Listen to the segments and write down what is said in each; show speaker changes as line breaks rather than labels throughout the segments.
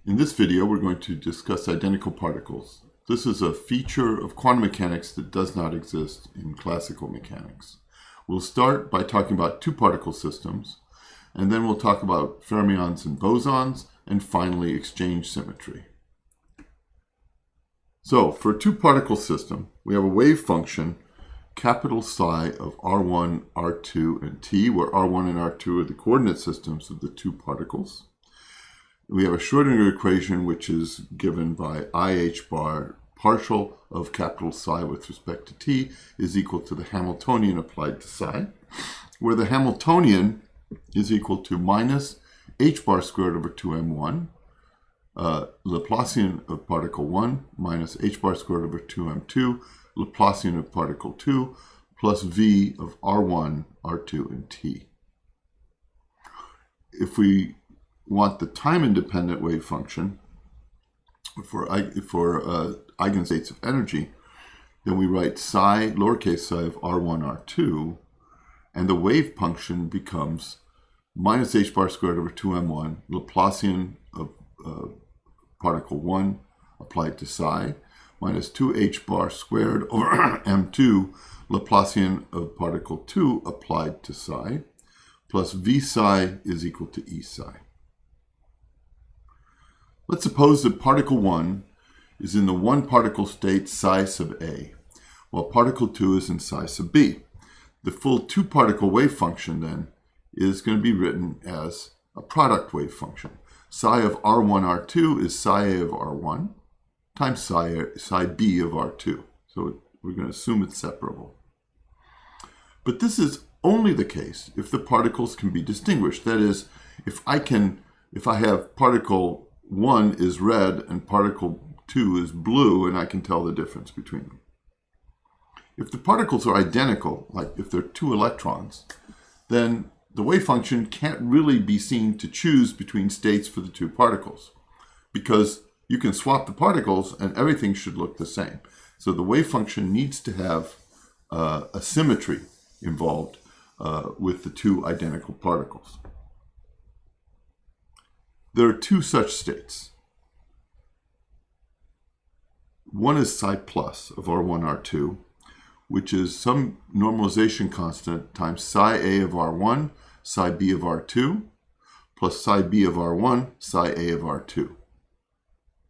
In this video, we're going to discuss identical particles. This is a feature of quantum mechanics that does not exist in classical mechanics. We'll start by talking about two-particle systems, and then we'll talk about fermions and bosons, and finally exchange symmetry. So, for a two-particle system, we have a wave function, capital psi of R1, R2, and T, where R1 and R2 are the coordinate systems of the two particles. We have a Schrödinger equation which is given by IH bar partial of capital psi with respect to T is equal to the Hamiltonian applied to psi, where the Hamiltonian is equal to minus h bar squared over 2m1, Laplacian of particle 1 minus h bar squared over 2m2, Laplacian of particle 2, plus v of R1, R2, and T. If we want the time-independent wave function for eigenstates of energy, then we write psi, lowercase psi of R1, R2, and the wave function becomes minus h bar squared over 2m1, Laplacian of particle 1 applied to psi, minus 2h bar squared over m2, Laplacian of particle 2 applied to psi, plus v psi is equal to e psi. Let's suppose that particle 1 is in the one particle state psi sub a, while particle 2 is in psi sub b. The full two-particle wave function then is going to be written as a product wave function. Psi of R1, R2 is psi a of R1 times psi b of R2. So we're going to assume it's separable. But this is only the case if the particles can be distinguished. That is, if I have particle 1 is red and particle 2 is blue, and I can tell the difference between them. If the particles are identical, like if they're two electrons, then the wave function can't really be seen to choose between states for the two particles, because you can swap the particles and everything should look the same. So the wave function needs to have a symmetry involved with the two identical particles. There are two such states. One is psi plus of R1, R2, which is some normalization constant times psi a of R1, psi b of R2, plus psi b of R1, psi a of R2.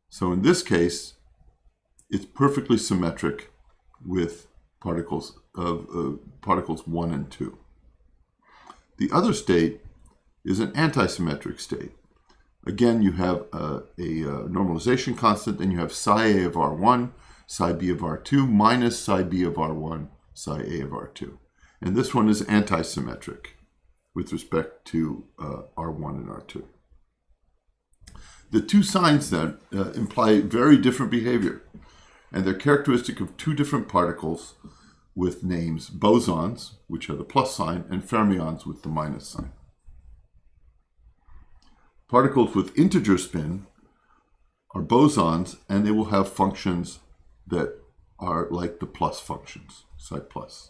So in this case, it's perfectly symmetric with particles 1 and 2. The other state is an antisymmetric state. Again, you have a normalization constant, and you have psi a of R1, psi b of R2, minus psi b of R1, psi a of R2. And this one is antisymmetric with respect to R1 and R2. The two signs then imply very different behavior, and they're characteristic of two different particles with names bosons, which are the plus sign, and fermions with the minus sign. Particles with integer spin are bosons, and they will have functions that are like the plus functions, psi plus.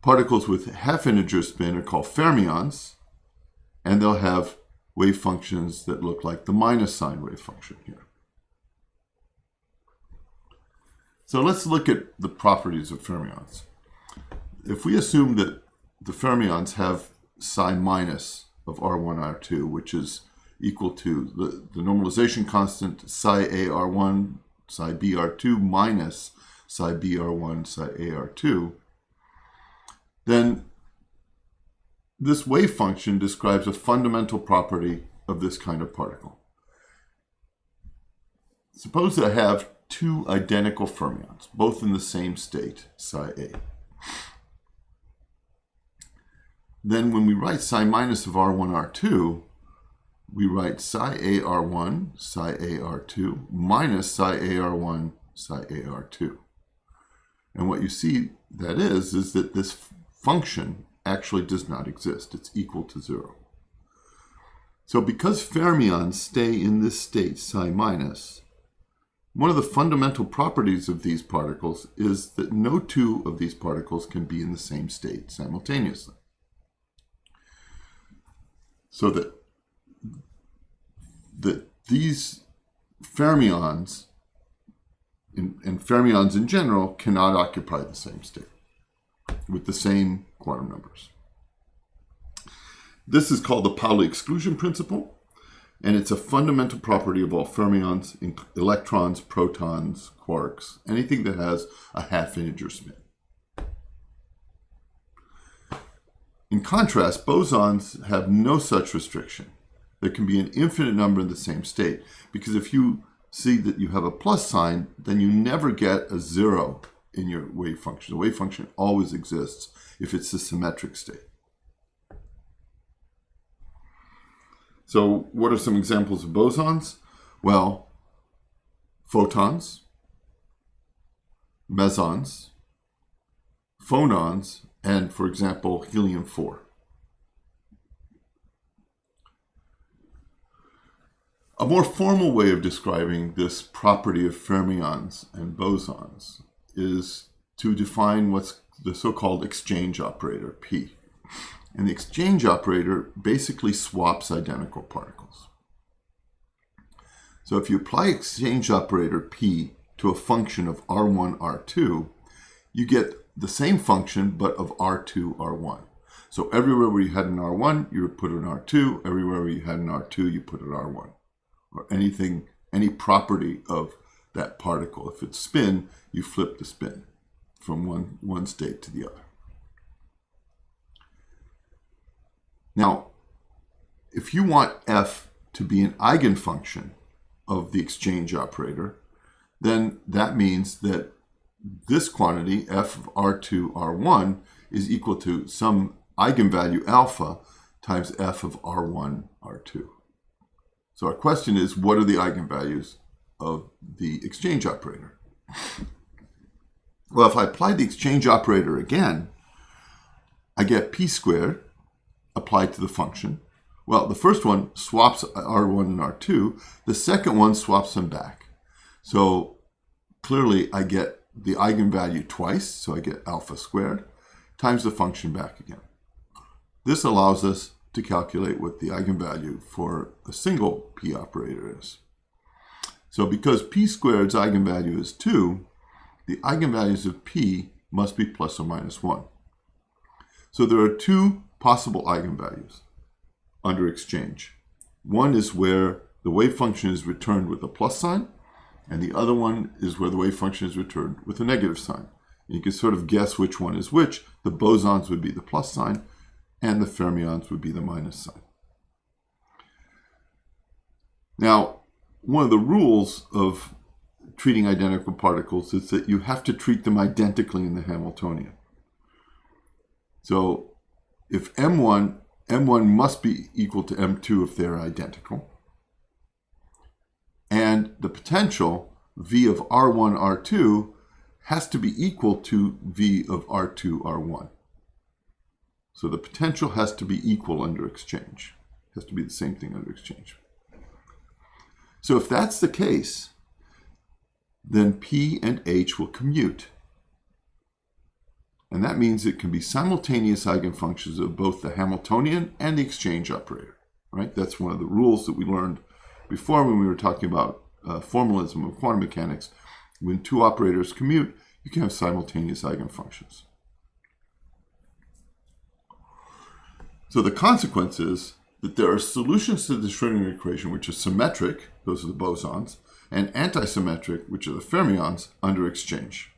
Particles with half-integer spin are called fermions, and they'll have wave functions that look like the minus sign wave function here. So let's look at the properties of fermions. If we assume that the fermions have psi minus of R1, R2, which is equal to the normalization constant psi a R1, psi b R2 minus psi b R1, psi a R2, then this wave function describes a fundamental property of this kind of particle. Suppose that I have two identical fermions, both in the same state, psi a. Then when we write psi minus of R1, R2, we write psi a R1, psi a R2, minus psi a R1, psi a R2. And what you see that is that this function actually does not exist. It's equal to 0. So because fermions stay in this state, psi minus, one of the fundamental properties of these particles is that no two of these particles can be in the same state simultaneously. So that these fermions and fermions in general cannot occupy the same state with the same quantum numbers. This is called the Pauli exclusion principle, and it's a fundamental property of all fermions, electrons, protons, quarks, anything that has a half-integer spin. In contrast, bosons have no such restriction. There can be an infinite number in the same state, because if you see that you have a plus sign, then you never get a zero in your wave function. The wave function always exists if it's a symmetric state. So what are some examples of bosons? Well, photons, mesons, phonons, and, for example, helium-4. A more formal way of describing this property of fermions and bosons is to define what's the so-called exchange operator, P. And the exchange operator basically swaps identical particles. So if you apply exchange operator P to a function of R1, R2, you get the same function but of R2, R1. So everywhere where you had an R1, you would put an R2. Everywhere where you had an R2, you put an R1. Or anything, any property of that particle. If it's spin, you flip the spin from one state to the other. Now, if you want F to be an eigenfunction of the exchange operator, then that means that this quantity, F of R2, R1, is equal to some eigenvalue alpha times F of R1, R2. So our question is, what are the eigenvalues of the exchange operator? Well, if I apply the exchange operator again, I get P squared applied to the function. Well, the first one swaps R1 and R2. The second one swaps them back. So clearly I get the eigenvalue twice, so I get alpha squared, times the function back again. This allows us to calculate what the eigenvalue for a single P operator is. So because P squared's eigenvalue is 2, the eigenvalues of P must be plus or minus 1. So there are two possible eigenvalues under exchange. One is where the wave function is returned with a plus sign, and the other one is where the wave function is returned with a negative sign. And you can sort of guess which one is which. The bosons would be the plus sign, and the fermions would be the minus sign. Now, one of the rules of treating identical particles is that you have to treat them identically in the Hamiltonian. So if M1 must be equal to M2 if they're identical. And the potential V of R1, R2 has to be equal to V of R2, R1. So the potential has to be equal under exchange. It has to be the same thing under exchange. So if that's the case, then P and H will commute. And that means it can be simultaneous eigenfunctions of both the Hamiltonian and the exchange operator, right? That's one of the rules that we learned before when we were talking about formalism of quantum mechanics. When two operators commute, you can have simultaneous eigenfunctions. So the consequence is that there are solutions to the Schrödinger equation which are symmetric, those are the bosons, and antisymmetric, which are the fermions, under exchange.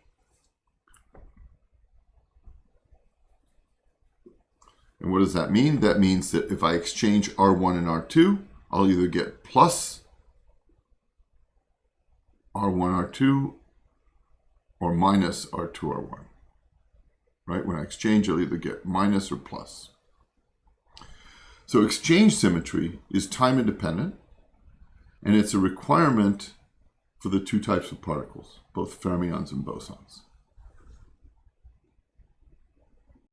And what does that mean? That means that if I exchange R1 and R2, I'll either get plus R1, R2 or minus R2, R1. Right? When I exchange, I'll either get minus or plus. So exchange symmetry is time independent, and it's a requirement for the two types of particles, both fermions and bosons.